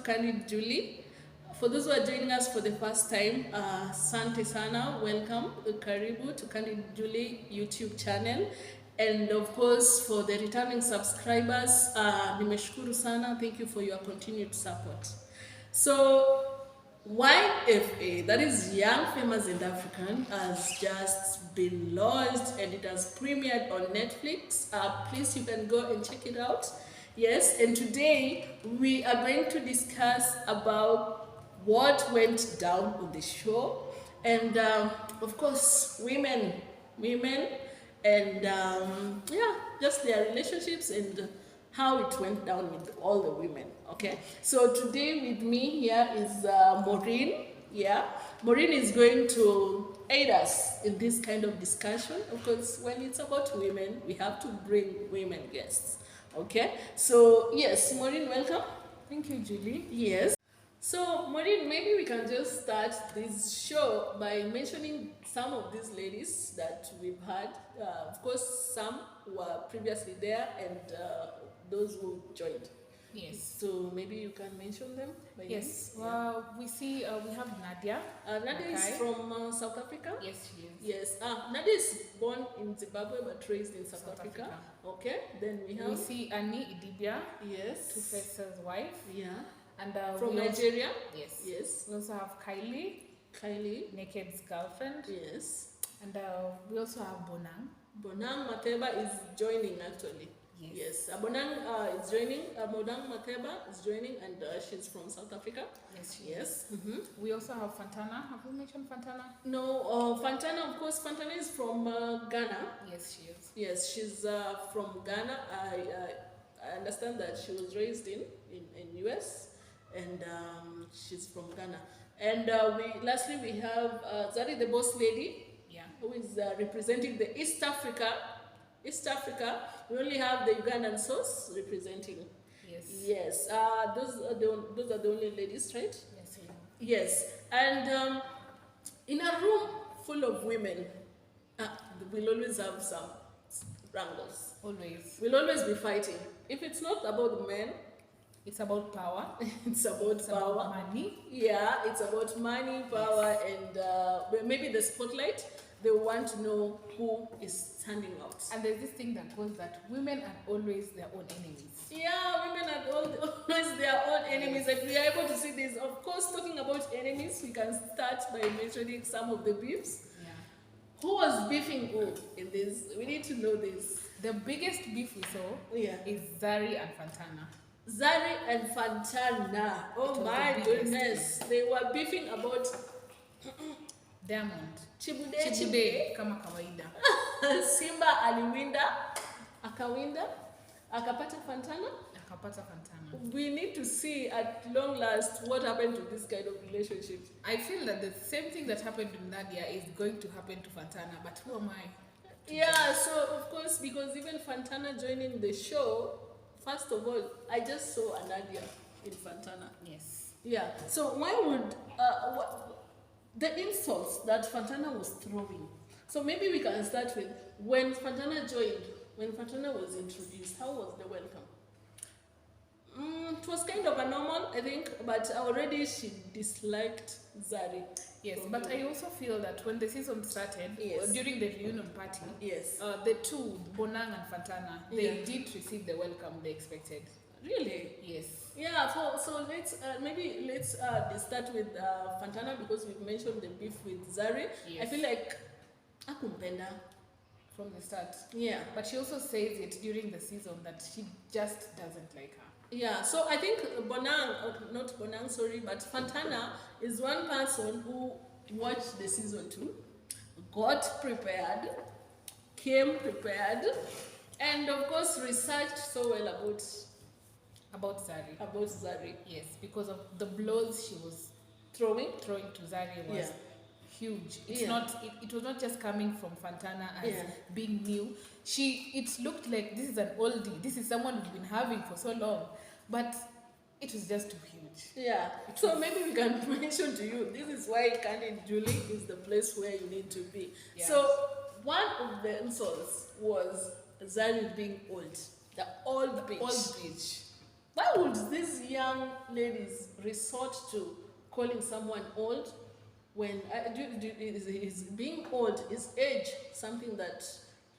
Khanyi Julie. For those who are joining us for the first time, Sante Sana, welcome, Karibu to Khanyi Julie YouTube channel. And of course, for the returning subscribers, nimeshukuru sana, thank you for your continued support. So, YFA, that is Young Famous and African, has just been launched and it has premiered on Netflix. Please, you can go and check it out. Yes, and today we are going to discuss about what went down on the show, and of course, women, and yeah, just their relationships and how it went down with all the women. Okay, so today with me here is Maureen. Yeah, Maureen is going to aid us in this kind of discussion. Of course, when it's about women, we have to bring women guests. Okay, so yes, Maureen, welcome. Thank you, Julie. Yes. So, Maureen, maybe we can just start this show by mentioning some of these ladies that we've had. Of course, some were previously there and those who joined. Yes. So maybe you can mention them by Yes. name? Well, we see we have Nadia. Nadia is from South Africa? Yes, she is. Yes. Nadia is born in Zimbabwe but raised in South Africa. Okay. Then we have... We see Khanyi Idibia. Yes. Tuface's wife. Yeah. And from Nigeria? Yes. Yes. We also have Kylie. Naked's girlfriend. Yes. And we also have Bonang. Bonang Mateba is joining actually. Yes. Bonang is joining. Bonang Mateba is joining, and she's from South Africa. Yes, she yes. Is. Mm-hmm. We also have Fantana. Have we mentioned Fantana? No, Fantana, of course, Fantana is from Ghana. Yes, she is. Yes, she's from Ghana. I understand that she was raised in US, and she's from Ghana. And lastly we have Zari, the boss lady. Yeah. Who is representing the East Africa. We only have the Ugandan source representing. Yes. Yes. Those are the only ladies, right? Yes. Yes. And in a room full of women, we'll always have some wrangles. Always. We'll always be fighting. If it's not about the men, it's about power. It's about power. About money. Yeah, it's about money, power, yes. And maybe the spotlight. They want to know who is standing out. And there's this thing that goes that women are always their own enemies. Yeah, women are always their own enemies. Yes. Like we are able to see this. Of course, talking about enemies, we can start by mentioning some of the beefs. Yeah. Who was beefing who in this? We need to know this. The biggest beef we saw is Zari and Fantana. Zari and Fantana. Oh my goodness. They were beefing about Diamond. Chibude kama kawaida. Simba aliwinda, akawinda, akapata Fantana. We need to see at long last what happened to this kind of relationship. I feel that the same thing that happened to Nadia is going to happen to Fantana, but who am I? Yeah, so of course, because even Fantana joining the show, first of all, I just saw a Nadia in Fantana. Yes. Yeah. So why would the insults that Fantana was throwing? So maybe we can start with when Fantana joined, when Fantana was introduced, how was the welcome? It was kind of a normal, I think, but already she disliked Zari. Yes, but I also feel that when the season started, yes. During the reunion party, yes. The two, Bonang and Fantana, they did receive the welcome they expected. Really? Yes. Yeah, so let's start with Fantana because we've mentioned the beef with Zari. Yes. I feel like akumpenda from the start. Yeah. But she also says it during the season that she just doesn't like her. Yeah, so I think but Fantana is one person who watched the season 2, got prepared, came prepared, and of course researched so well about Zari. Yes, because of the blows she was throwing to Zari was huge. It was not just coming from Fantana as being new. It looked like this is an oldie. This is someone we've been having for so long, but it was just too huge. Yeah. So maybe we can mention to you, this is why Khanyi Julie is the place where you need to be. Yeah. So one of the insults was Zari being old. The old bitch. Why would these young ladies resort to calling someone old when is being old, is age something that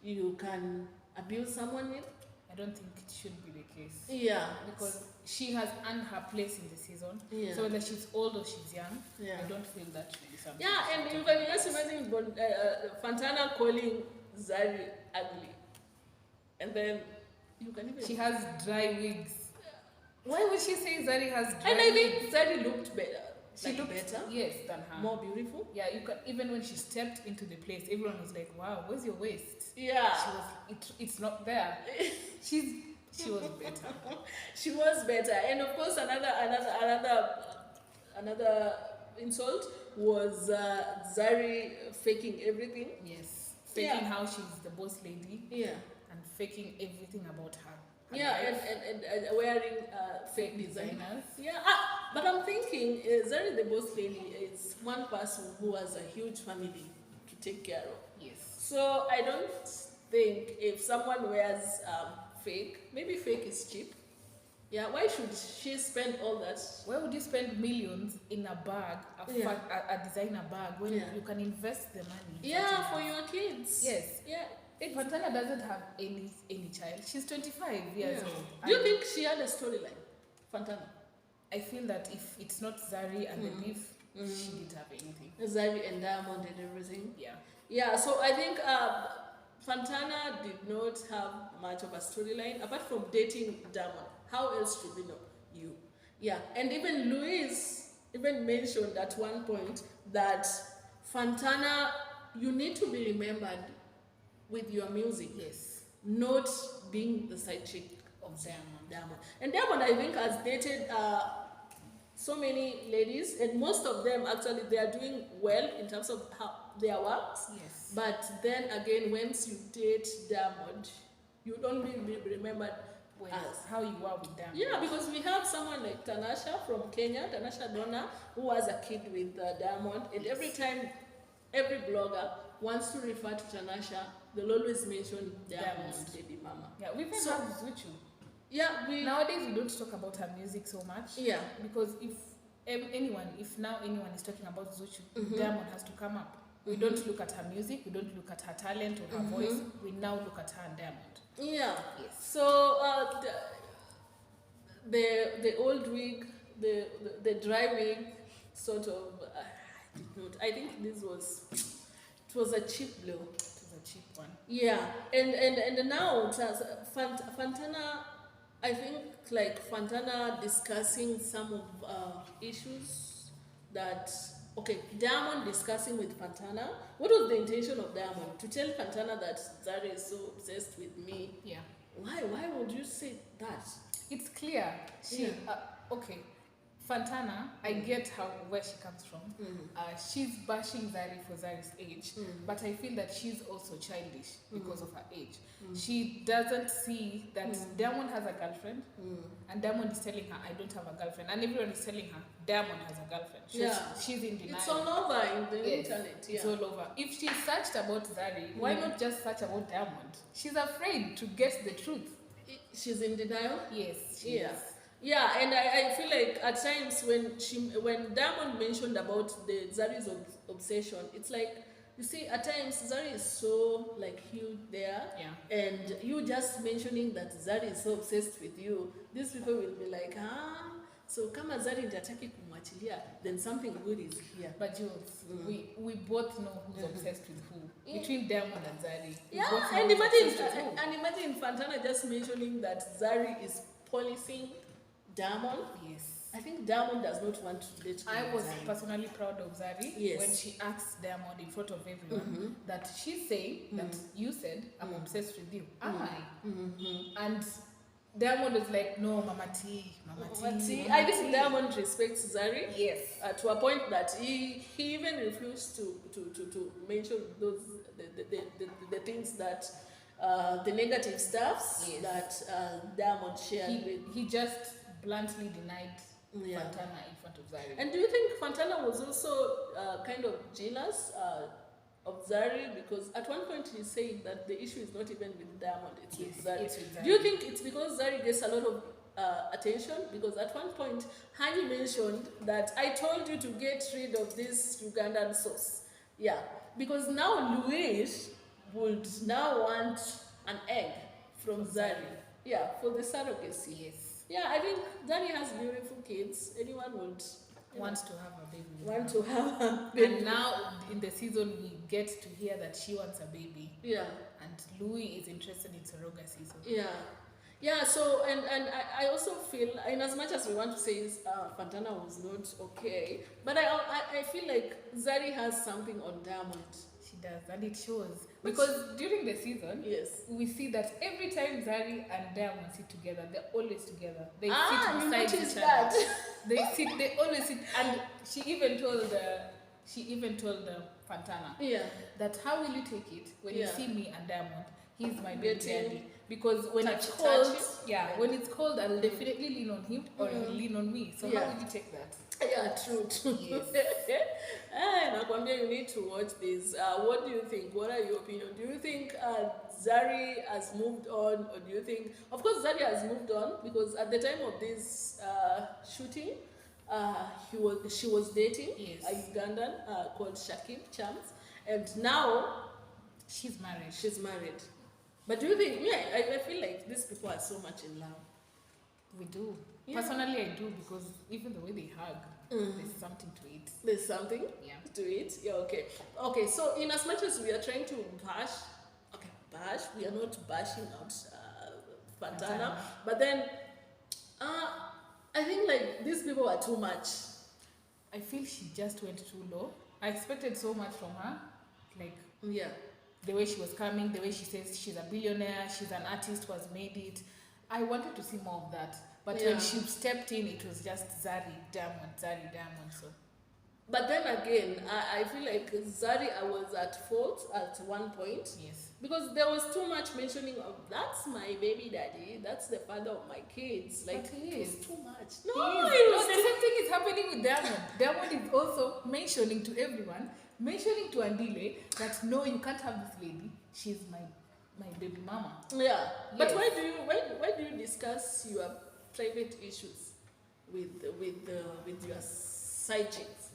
you can abuse someone with? I don't think it should be the case. Yeah. Because she has earned her place in the season. Yeah. So whether she's old or she's young, yeah. I don't feel that should be something. Yeah, and you can just imagine Fantana calling Zari ugly. And then you can even... She has dry wigs. Why would she say Zari has dry And I think Zari looked better. She looked better, yes, than her. More beautiful. Yeah, you can, even when she stepped into the place, everyone was like, "Wow, where's your waist?" Yeah, she was. It's not there. She was better. She was better, and of course, another insult was Zari faking everything. Yes, faking how she's the boss lady. Yeah, and faking everything about her. Yeah, and wearing fake designers. Yeah, but I'm thinking Zari the boss lady is one person who has a huge family to take care of. Yes. So I don't think if someone wears fake, maybe fake is cheap. Yeah, why should she spend all that? Why would you spend millions in a bag, a designer bag, when you can invest the money? Yeah, for your kids. Yes. Yeah. Fantana doesn't have any child. She's 25 years old. Do you think she had a storyline, Fantana? I feel that if it's not Zari and the beef, she didn't have anything. Zari and Diamond and everything. Yeah. Yeah, so I think Fantana did not have much of a storyline apart from dating Diamond. How else should we know you? Yeah, and even Louise even mentioned at one point that Fantana, you need to be remembered with your music, yes, not being the side chick of Diamond. And Diamond, I think, has dated so many ladies, and most of them actually they are doing well in terms of how their works. Yes. But then again, once you date Diamond, you'd only be remembered as how you are with Diamond. Yeah, because we have someone like Tanasha from Kenya, Tanasha Donna, who has a kid with Diamond, and every time, every blogger wants to refer to Tanasha, they'll always mention Diamond's baby mama. Yeah, we've even had Zuchu. Yeah, nowadays we don't talk about her music so much. Yeah. Because if anyone is talking about Zuchu, Diamond has to come up. We don't look at her music, we don't look at her talent or her voice, we now look at her and Diamond. Yeah. Yes. So the old wig, the dry wig, sort of, I think this was, it was a cheap blow. It was a cheap one. Yeah, and now Fantana, I think like Fantana discussing some of issues that, okay, Diamond discussing with Fantana. What was the intention of Diamond? To tell Fantana that Zari is so obsessed with me. Yeah. Why would you say that? It's clear. Okay. Fantana, I get where she comes from. She's bashing Zari for Zari's age, but I feel that she's also childish because of her age. She doesn't see that Diamond has a girlfriend, and Diamond is telling her, I don't have a girlfriend, and everyone is telling her, Diamond has a girlfriend. She's in denial. It's all over in the internet. It's all over. If she searched about Zari, why not just search about Diamond? She's afraid to get the truth. She's in denial? Yes, she is. Yeah, and I feel like at times when Diamond mentioned about the Zari's obsession, it's like, you see, at times Zari is so like huge there, and you just mentioning that Zari is so obsessed with you, these people will be like, so kama Zari ndataki kumwachilia, then something good is here. But Jules, we both know who's obsessed with who. Between Diamond and Zari. Yeah, and imagine Fantana just mentioning that Zari is policing Diamond. Yes. I think Diamond does not want to let go. I was personally proud of Zari when she asked Diamond in front of everyone that she's saying that you said I'm obsessed with you. Am I? And Diamond was like, no, Mama T. I think Diamond respects Zari. Yes. To a point that he even refused to mention those the things that the negative stuffs that Diamond shared with. He just bluntly denied Fantana in front of Zari. And do you think Fantana was also kind of jealous of Zari? Because at one point he's saying that the issue is not even with Diamond, it's with Zari. Do you think it's because Zari gets a lot of attention, because at one point Khanyi mentioned that I told you to get rid of this Ugandan sauce. Yeah, because now Louis would now want an egg from Zari. Yeah, for the surrogacy. Yes. Yeah, I think Zari has beautiful kids. Anyone would wants to have a baby. Want to have a baby. And now in the season we get to hear that she wants a baby. Yeah. And Louis is interested in surrogacy. So. Yeah. Yeah, so, and I also feel, in as much as we want to say Fantana was not okay, but I feel like Zari has something on Diamond. She does, and it shows. Because during the season, yes, we see that every time Zari and Diamond sit together, they're always together. They sit beside each other. They always sit, and she even told Fantana that how will you take it when you see me and Diamond? He's my baby daddy. Because when it's cold, when it's cold, I'll definitely lean on him or he'll lean on me. So how will you take that? Yeah, true. Yes. Nakwambia, you need to watch this. What do you think? What are your opinions? Do you think Zari has moved on, or do you think, of course, Zari has moved on, because at the time of this shooting, she was dating a Ugandan called Shakim Chams, and now she's married. She's married. But do you think? Yeah, I feel like these people are so much in love. We do. Yeah. Personally, I do, because even the way they hug, there's something to it. There's something to it? Yeah, okay. Okay, so in as much as we are trying to bash, we are not bashing out Fantana, but then I think like these people are too much. I feel she just went too low. I expected so much from her. Like, the way she was coming, the way she says she's a billionaire, she's an artist who has made it. I wanted to see more of that. But when she stepped in, it was just Zari, Diamond. So. But then again, I feel like Zari was at fault at one point. Yes. Because there was too much mentioning of, that's my baby daddy, that's the father of my kids. Like, it was too much. No, the same thing is happening with Diamond. Diamond is also mentioning to everyone, mentioning to Andile that no, you can't have this lady. She's my baby mama. Yeah. But why do you discuss your private issues with your side chicks?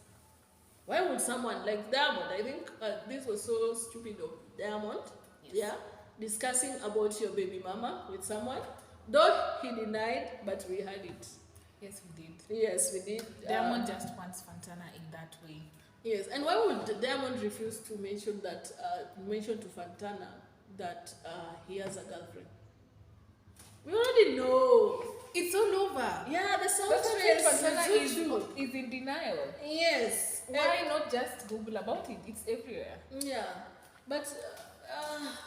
Why would someone like Diamond? I think this was so stupid of Diamond. Yeah, discussing about your baby mama with someone. Though he denied, but we heard it. Yes, we did. Yes, we did. Diamond just wants Fantana in that way. Yes, and why would Diamond refuse to mention to Fantana that he has a girlfriend? We already know. It's all over. Yeah, the soundtrack. Fantana is in denial. Yes. Why not just Google about it? It's everywhere. Yeah, but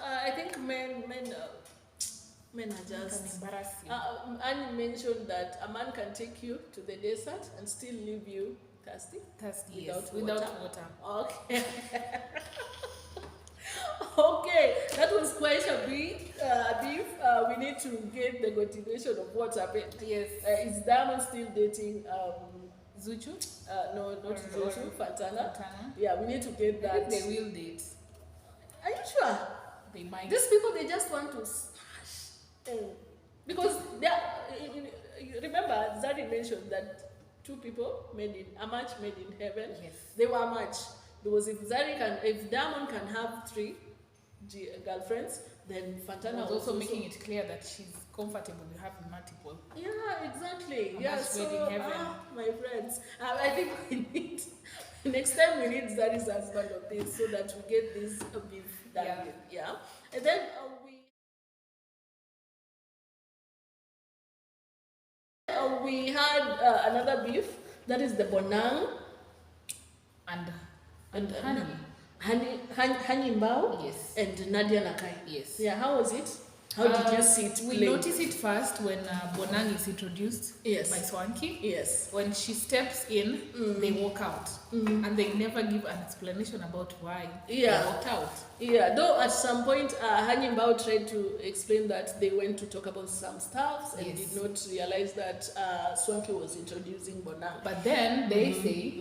I think men are just embarrassing. Annie mentioned that a man can take you to the desert and still leave you thirsty without water. Okay. Okay, that was quite a beef. We need to get the continuation of what happened. Yes. Is Diamond still dating Zuchu? No, not Zuchu. Fantana. Yeah, we need to get that. I think they will date. Are you sure? They might. These people, they just want to smash. Because you remember Zari mentioned that two people a match made in heaven. Yes. They were a match. Because if Diamond can have 3 girlfriends, then Fantana was also making it clear that she's comfortable with having multiple. Yeah, exactly. Heaven. My friends, I think we need next time we need Zari's husband of this so that we get this beef done. Yeah. And then we had another beef, that is the Bonang and Khanyi&Nadia, and Nadia Nakai. Yes. Yeah, how was it? How did you see it We noticed it first when Bonang is introduced by Swanky. Yes. When she steps in, they walk out. and they never give an explanation about why they walked out. Yeah, though at some point Khanyi&Nadia tried to explain that they went to talk about some stuff and did not realize that Swanky was introducing Bonang. But then they say,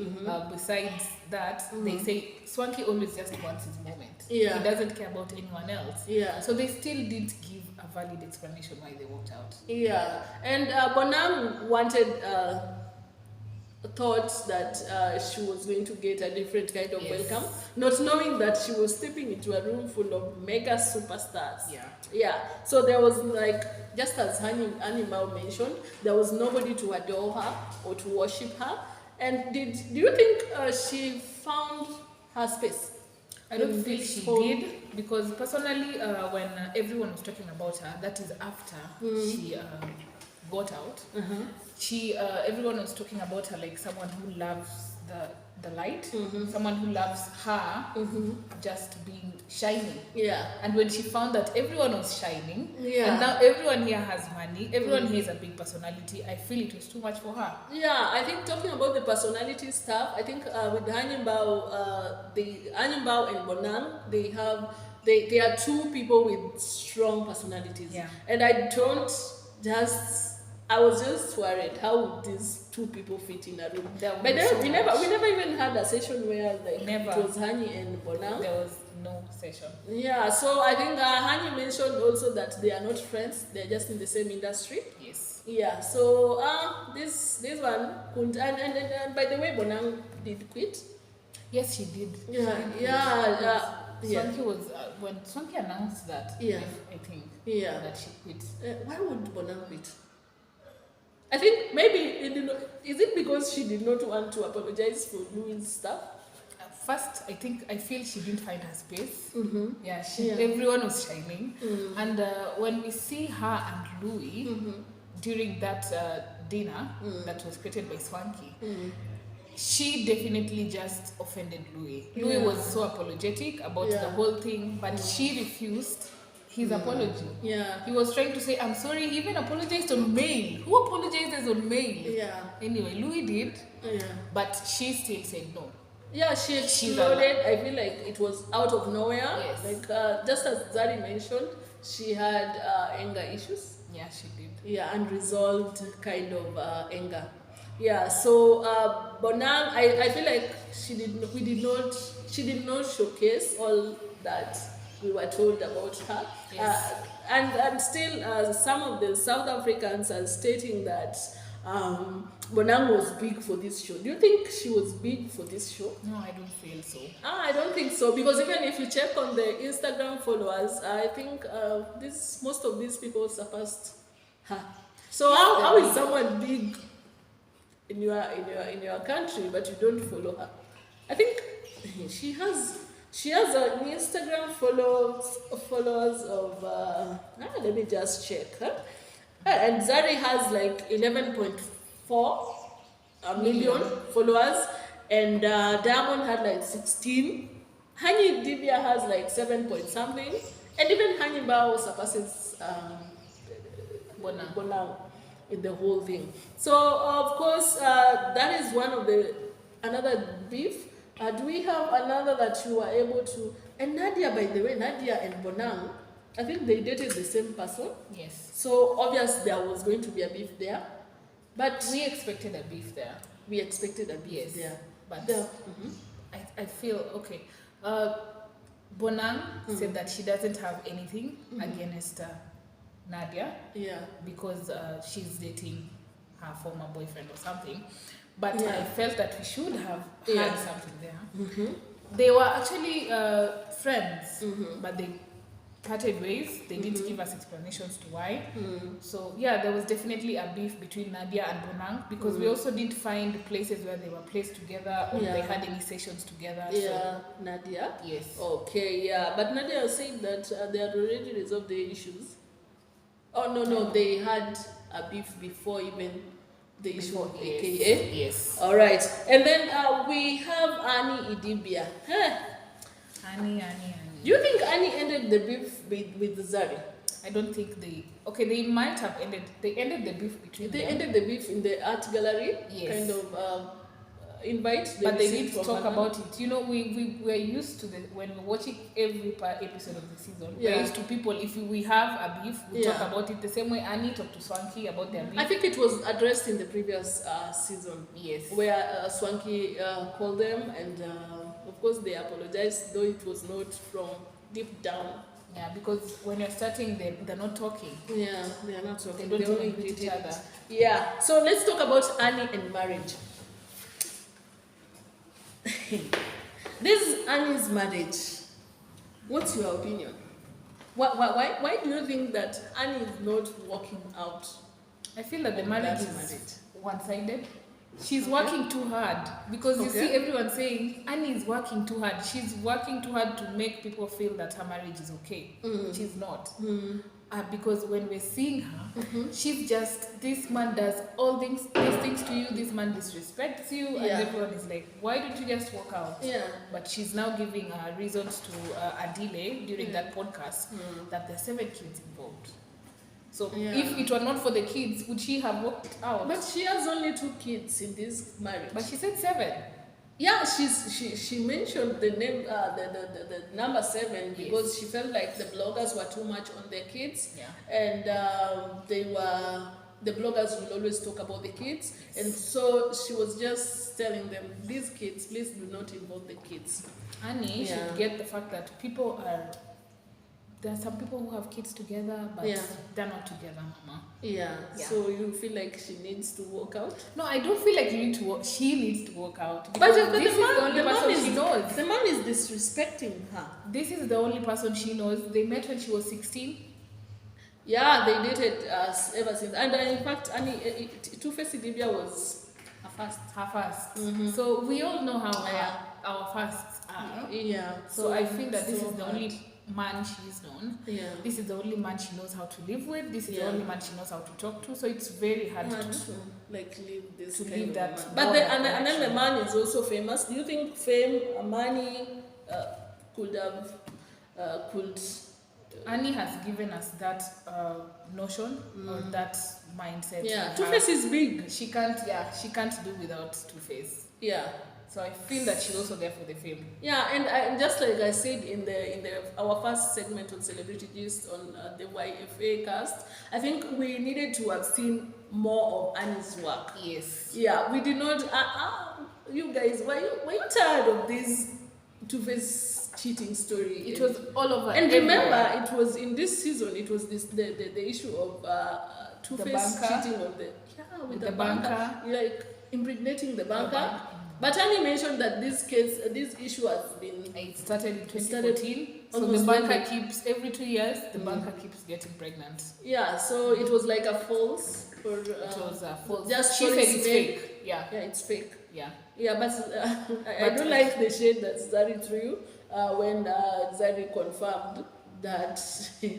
besides that, they say Swanky always just wants his moment. He doesn't care about anyone else. So they still didn't give a valid explanation why they walked out. And Bonang wanted... thought that she was going to get a different kind of welcome, not knowing that she was stepping into a room full of mega superstars. So there was like, just as Khanyi&Nadia mentioned, there was nobody to adore her or to worship her. And do you think she found her space? I don't think she did, because personally, when everyone was talking about her, that is after she got out. Everyone was talking about her like someone who loves the light, someone who loves her just being shining. And when she found that everyone was shining, and now everyone here has money, everyone here is a big personality, I feel it was too much for her. I think talking about the personality stuff, I think with Khanyi&Nadia and Bonang, they are two people with strong personalities. And I was just worried how would these two people fit in a room. But then we never even had a session where it was Khanyi and Bonang. There was no session. So I think Khanyi mentioned also that they are not friends, they're just in the same industry. So this one couldn't, and by the way, Bonang did quit. Yes, she did. Swanky was when Swanky announced that. I think that she quit. Why would Bonang quit? I think maybe is it because she did not want to apologize for doing stuff? First, I feel she didn't find her space. Everyone was shining, and when we see her and Louis during that dinner that was created by Swanky, she definitely just offended Louis. Louis was so apologetic about the whole thing, but she refused his apology. He was trying to say, I'm sorry. He even apologized on mail. Who apologizes on mail? Anyway, Louis did, but she still said no. She exploded. I feel like it was out of nowhere. Like just as Zari mentioned, she had anger issues. She did. Unresolved kind of anger. So Bonang, I feel like she did not showcase all that we were told about her. And still some of the South Africans are stating that Bonang was big for this show. Do you think she was big for this show? No, I don't feel so. I don't think so, because even if you check on the Instagram followers, I think most of these people surpassed her. So how is someone big in your country but you don't follow her? I think she has an Instagram followers of let me just check. And Zari has like 11.4 million followers, and Diamond had like 16. Khanyi&Nadia has like 7 point something, and even Khanyi&Nadia surpasses Bonang in the whole thing. So of course that is one of another beef. Do we have another that you were able to? And Nadia, by the way, Nadia and Bonang, I think they dated the same person. So obviously there was going to be a beef there. But we expected a beef there. There. But I feel okay. Bonang said that she doesn't have anything against Nadia. Because she's dating her former boyfriend or something. But I felt that we should have had something there. They were actually friends, but they parted ways. They didn't give us explanations to why. So there was definitely a beef between Nadia and Bonang, because we also didn't find places where they were placed together or they had any sessions together. Nadia? Yes. Okay, but Nadia was saying that they had already resolved the issues. Oh, no, they had a beef before even the issue of AKA. All right. And then we have Khanyi Idibia. Khanyi. Do you think Khanyi ended the beef with Zari? I don't think they might have ended. They ended the beef between them. They ended the beef in the art gallery. Yes. Kind of invite the but they receipt need to from talk Hannah. about it. You know, we're used to when we're watching every episode of the season. Yeah. We're used to people, if we have a beef, we Yeah. talk about it the same way Annie talked to Swanky about their beef. I think it was addressed in the previous season. Yes. Where Swanky called them and of course they apologized, though it was not from deep down. Yeah, because when you're starting, they're not talking. Yeah, they are not talking. They don't only greet each other. Yeah. So let's talk about Annie and marriage. This is Annie's marriage. What's your opinion? Why do you think that Annie is not working out? I feel that the marriage is one-sided. She's Okay. working too hard because you Okay. see everyone saying Annie is working too hard. She's working too hard to make people feel that her marriage is okay. She's not. Because when we're seeing her, she's just, this man does these things to you, this man disrespects you, and everyone is like, why don't you just walk out? Yeah. But she's now giving reasons to Adile during that podcast that there are 7 kids involved. So if it were not for the kids, would she have walked out? But she has only 2 kids in this marriage. But she said 7. Yeah, she mentioned the name, the number 7 because she felt like the bloggers were too much on their kids, and the bloggers will always talk about the kids, and so she was just telling them, these kids, please do not involve the kids. Annie should get the fact that there are some people who have kids together, but they're not together, Mama. Yeah. So you feel like she needs to walk out? No, I don't feel like she needs to walk out. But this is the only person she knows. The mom is disrespecting her. This is the only person she knows. They met when she was 16. Yeah, they dated ever since. And in fact, Annie, Tuface Idibia was her first. So we all know how our firsts are. Yeah. So I feel that this is the only man she's known. Yeah. This is the only man she knows how to live with. This is the only man she knows how to talk to. So it's very hard to leave this to kind leave of that. man. But and then the man is also famous. Do you think fame, money could Annie has given us that notion or that mindset. Yeah, Tuface is big. She can't do without Tuface. Yeah. So I feel that she's also there for the fame. Yeah, and just like I said in our first segment on Celebrity Gist on the YFA cast, I think we needed to have seen more of Annie's work. Yes. Yeah, we did not. You guys, were you tired of this Tuface cheating story? It was all over. And remember, it was in this season. It was the issue of Tuface cheating on the banker, like impregnating the banker. But Annie mentioned that this issue has been... It started in 2014. So the banker keeps, every 2 years, the banker keeps getting pregnant. Yeah, so it was like a false... it was a false... Just she said it's fake. Yeah. Yeah, it's fake. Yeah. Yeah, but I don't like the shade that Zari threw when Zari confirmed that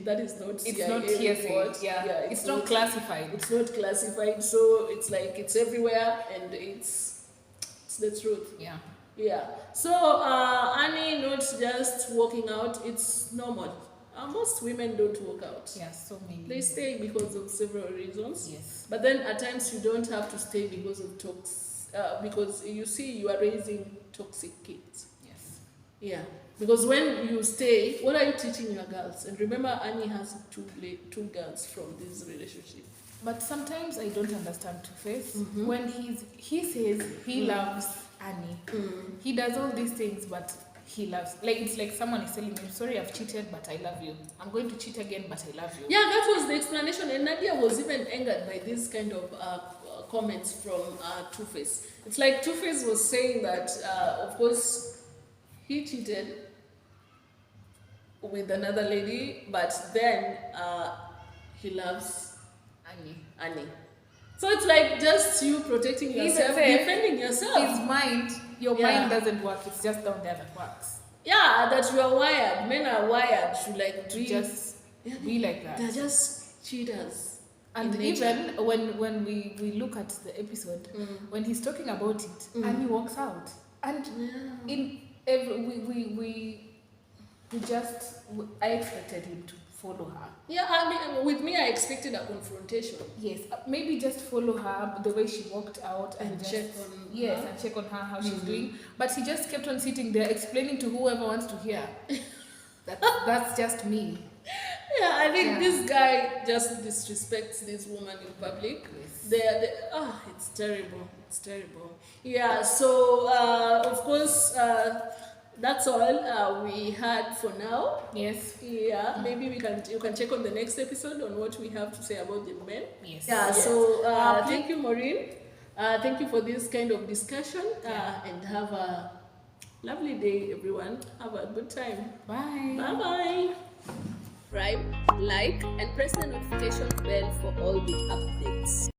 that is not CIA. It's not hearsay. Yeah, it's not classified. It's not classified, so it's like it's everywhere and it's the truth. Yeah. Yeah. So Annie not just walking out, it's normal. Most women don't walk out. Yeah, so many. They stay because of several reasons. Yes. But then at times you don't have to stay because of because you see you are raising toxic kids. Yes. Yeah. Because when you stay, what are you teaching your girls? And remember, Annie has two girls from this relationship. But sometimes I don't understand Tuface. When he says he loves Annie, he does all these things, but he loves, like, it's like someone is telling him, sorry, I've cheated, but I love you. I'm going to cheat again, but I love you. Yeah, that was the explanation. And Nadia was even angered by this kind of comments from Tuface. It's like Tuface was saying that, of course, he cheated with another lady, but then he loves Annie. So it's like just you protecting yourself, defending yourself. His mind, your mind doesn't work. It's just down there that works. Yeah, that you are wired. Men are wired to like just be like that. They're just cheaters. And even when we look at the episode, when he's talking about it, Annie walks out. And in every I expected him to follow her. Yeah, I mean, with me, I expected a confrontation. Yes, maybe just follow her the way she walked out and just, check on her. And check on her how she's doing. But he just kept on sitting there explaining to whoever wants to hear. That's just me. Yeah, I think this guy just disrespects this woman in public. Yes. It's terrible. It's terrible. Yeah, so of course, that's all we had for now. Yes. Yeah, maybe you can check on the next episode on what we have to say about the men. Yes. Yeah, so thank you, Maureen. Thank you for this kind of discussion. And have a lovely day, everyone. Have a good time. Bye. Bye-bye. Subscribe, like, and press the notification bell for all the updates.